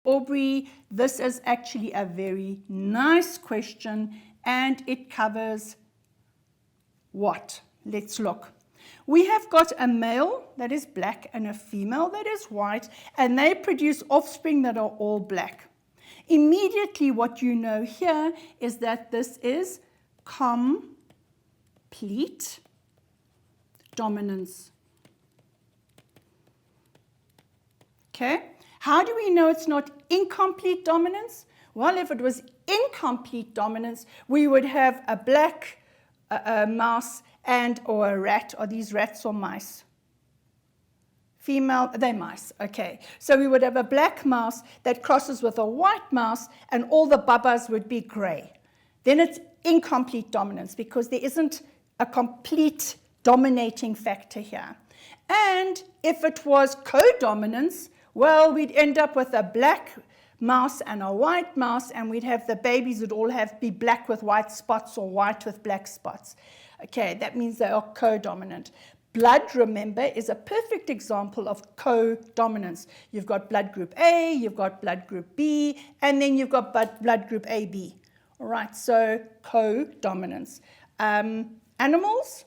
Aubrey, this is actually a very nice question, and it covers what? Let's look. We have got a male that is black and a female that is white, and they produce offspring that are all black. Immediately what you know here is that this is complete dominance. Okay, how do we know it's not incomplete dominance? Well, if it was incomplete dominance, we would have a black mouse or a rat. Are these rats or mice? Female, they're mice, okay. So we would have a black mouse that crosses with a white mouse, and all the bubbas would be gray. Then it's incomplete dominance because there isn't a complete dominating factor here. And if it was co-dominance, well, we'd end up with a black mouse and a white mouse, and we'd have the babies would all be black with white spots or white with black spots. Okay, that means they are co-dominant. Blood, remember, is a perfect example of co-dominance. You've got blood group A, you've got blood group B, and then you've got blood group AB. All right, so co-dominance. Animals,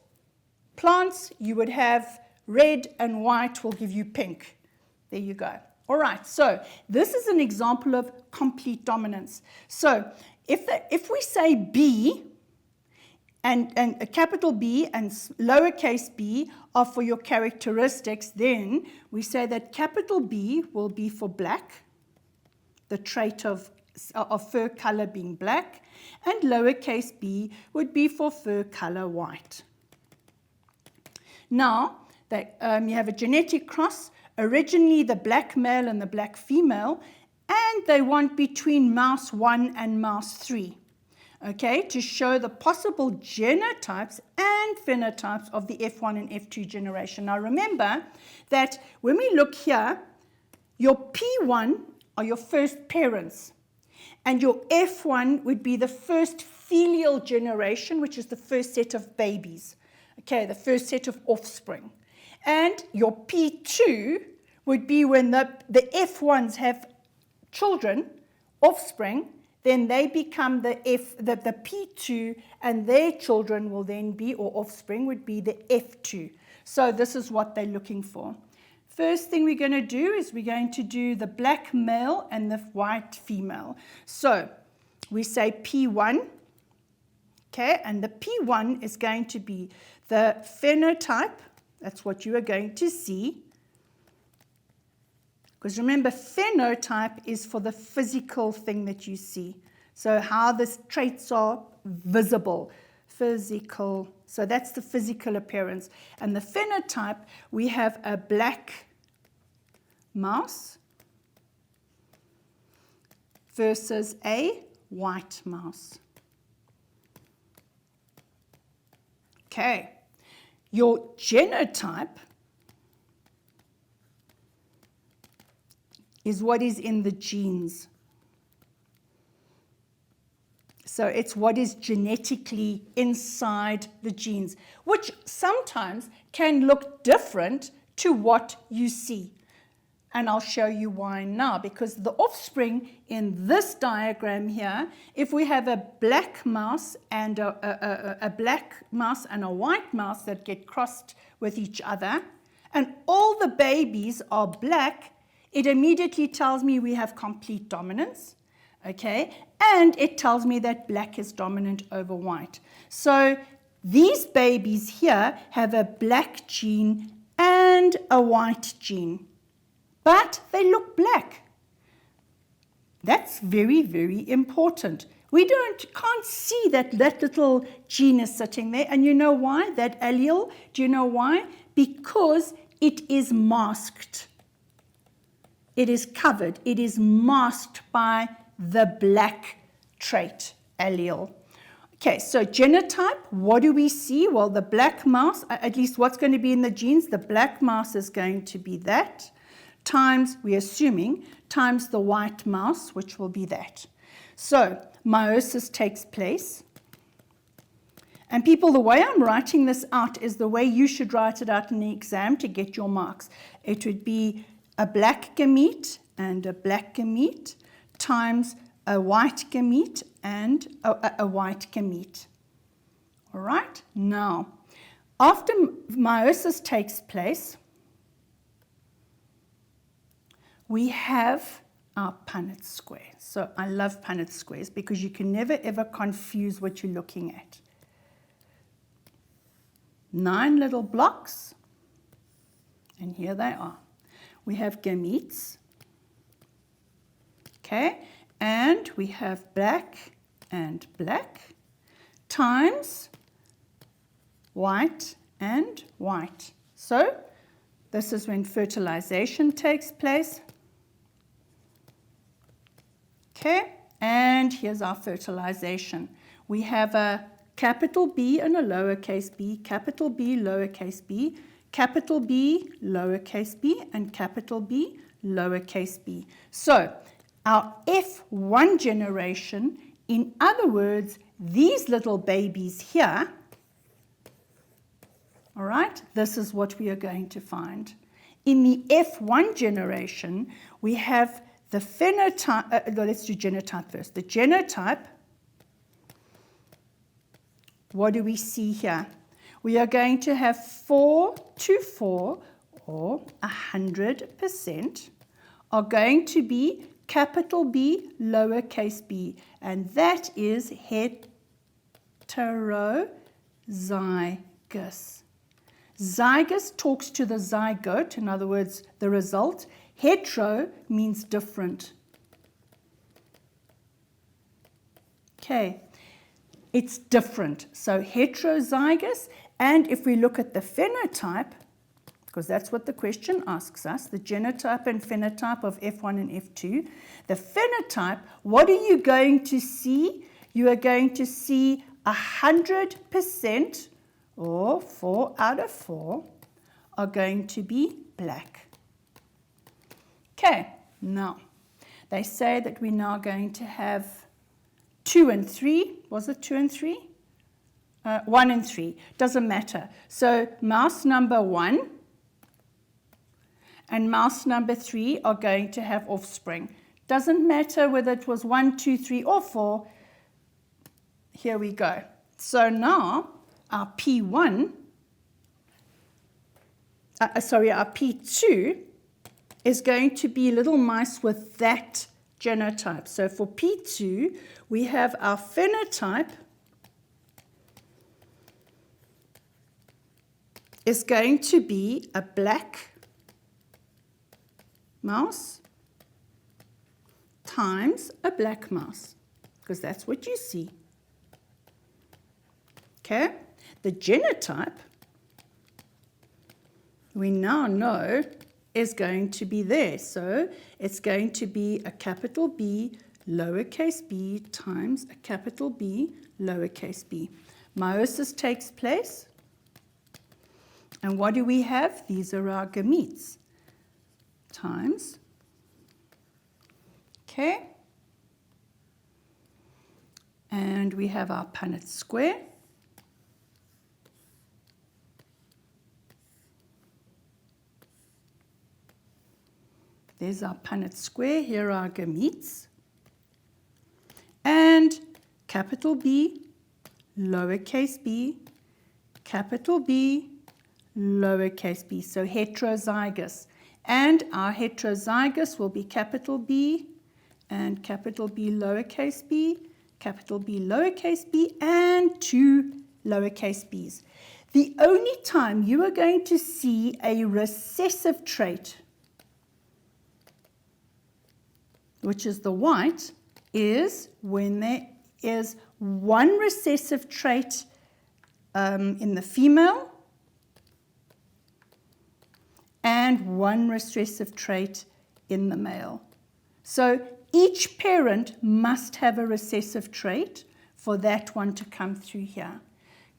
plants, you would have red and white will give you pink. There you go. All right, so this is an example of complete dominance. So if we say B, and a capital B and lowercase b are for your characteristics, then we say that capital B will be for black, the trait of fur color being black, and lowercase b would be for fur color white. Now, you have a genetic cross, originally the black male and the black female, and they want between mouse 1 and mouse 3. Okay, to show the possible genotypes and phenotypes of the F1 and F2 generation. Now remember that when we look here, your P1 are your first parents, and your F1 would be the first filial generation, which is the first set of babies, okay, the first set of offspring. And your P2 would be when the F1s have children, offspring, then they become the P2, and their children will then be, or offspring would be the F2. So this is what they're looking for. First thing we're going to do is we're going to do the black male and the white female. So we say P1, okay, and the P1 is going to be the phenotype. That's what you are going to see. Because remember, phenotype is for the physical thing that you see. So how the traits are visible, physical. So that's the physical appearance. And the phenotype, we have a black mouse versus a white mouse. Okay. Your genotype is what is in the genes. So it's what is genetically inside the genes, which sometimes can look different to what you see. And I'll show you why now, because the offspring in this diagram here, if we have a black mouse and a black mouse and a white mouse that get crossed with each other, and all the babies are black, it immediately tells me we have complete dominance, okay? And it tells me that black is dominant over white. So these babies here have a black gene and a white gene, but they look black. That's very, very important. We can't see that little gene is sitting there. And you know why? That allele, do you know why? Because it is masked. It is covered. It is masked by the black trait allele. Okay, so genotype, what do we see? Well, the black mouse, at least what's going to be in the genes, the black mouse is going to be that, times, we're assuming, times the white mouse, which will be that. So meiosis takes place. And people, the way I'm writing this out is the way you should write it out in the exam to get your marks. It would be a black gamete and a black gamete times a white gamete and a white gamete. All right, now, after meiosis takes place, we have our Punnett square. So I love Punnett squares because you can never ever confuse what you're looking at. 9 little blocks, and here they are. We have gametes, okay, and we have black and black times white and white. So this is when fertilization takes place. Okay, and here's our fertilization. We have a capital B and a lowercase b, capital B, lowercase b, capital B, lowercase b, and capital B, lowercase b. So our F1 generation, in other words, these little babies here, all right, this is what we are going to find. In the F1 generation, we have the phenotype, let's do genotype first. The genotype, what do we see here? We are going to have 424, or 100%, are going to be capital B, lowercase b, and that is heterozygous. Zygous talks to the zygote, in other words, the result. Hetero means different. Okay, it's different. So heterozygous, and if we look at the phenotype, because that's what the question asks us, the genotype and phenotype of F1 and F2, the phenotype, what are you going to see? You are going to see 100%, or 4 out of 4, are going to be black. Okay, now, they say that we're now going to have 2 and 3. Was it 2 and 3? 1 and 3. Doesn't matter. So mouse number 1 and mouse number 3 are going to have offspring. Doesn't matter whether it was 1, 2, 3, or 4. Here we go. So now our P1, our P2 is going to be little mice with that genotype. So for P2, we have our phenotype is going to be a black mouse times a black mouse, because that's what you see. Okay, the genotype, we now know, is going to be there. So it's going to be a capital B, lowercase b, times a capital B, lowercase b. Meiosis takes place. And what do we have? These are our gametes. Times. Okay. And we have our Punnett square. There's our Punnett square. Here are our gametes. And capital B, lowercase b, capital B, lowercase b. So heterozygous. And our heterozygous will be capital B and capital B, lowercase b, capital B, lowercase b, and 2 lowercase b's. The only time you are going to see a recessive trait, which is the white, is when there is one recessive trait in the female and one recessive trait in the male. So each parent must have a recessive trait for that one to come through here.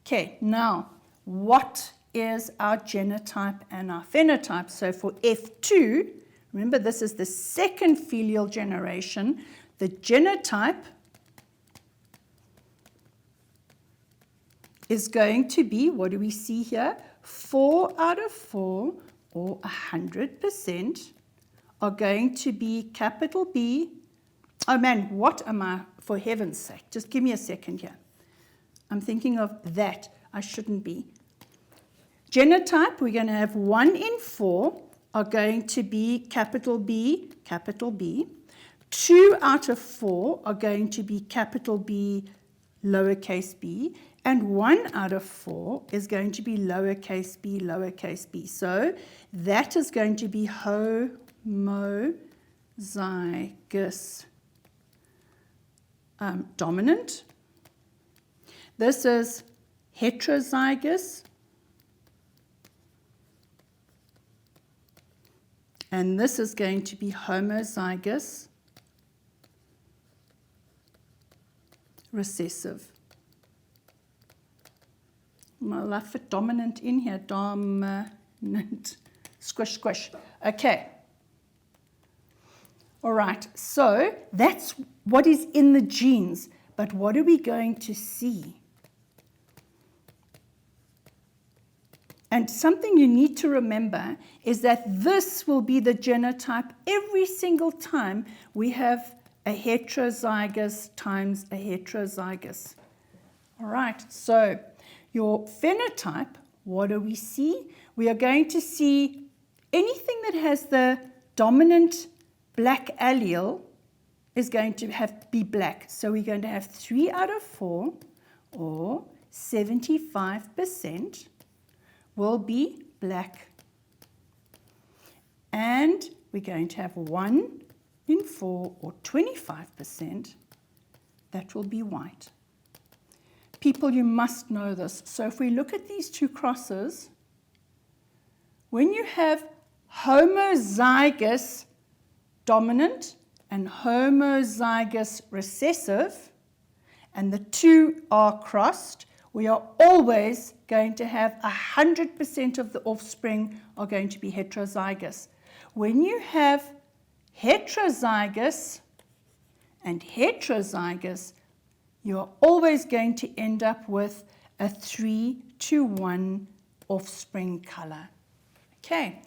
Okay, now what is our genotype and our phenotype? So for F2, remember this is the second filial generation, the genotype is going to be, what do we see here? 4 out of 4, or 100%, are going to be capital B. Oh man, what am I, for heaven's sake? Just give me a second here. I'm thinking of that. I shouldn't be. Genotype, we're going to have 1 in 4 are going to be capital B, capital B. 2 out of 4 are going to be capital B, lowercase b. And 1 out of 4 is going to be lowercase b, lowercase b. So that is going to be homozygous dominant. This is heterozygous. And this is going to be homozygous recessive. I'll fit dominant in here. Dominant. Squish, squish. Okay. All right. So that's what is in the genes. But what are we going to see? And something you need to remember is that this will be the genotype every single time we have a heterozygous times a heterozygous. All right, so your phenotype, what do we see? We are going to see anything that has the dominant black allele is going to be black. So we're going to have 3 out of 4, or 75%, will be black. And we're going to have 1 in 4, or 25%, that will be white. People, you must know this. So if we look at these two crosses, when you have homozygous dominant and homozygous recessive, and the two are crossed, we are always going to have 100% of the offspring are going to be heterozygous. When you have heterozygous and heterozygous, you're always going to end up with a 3-to-1 offspring color. Okay,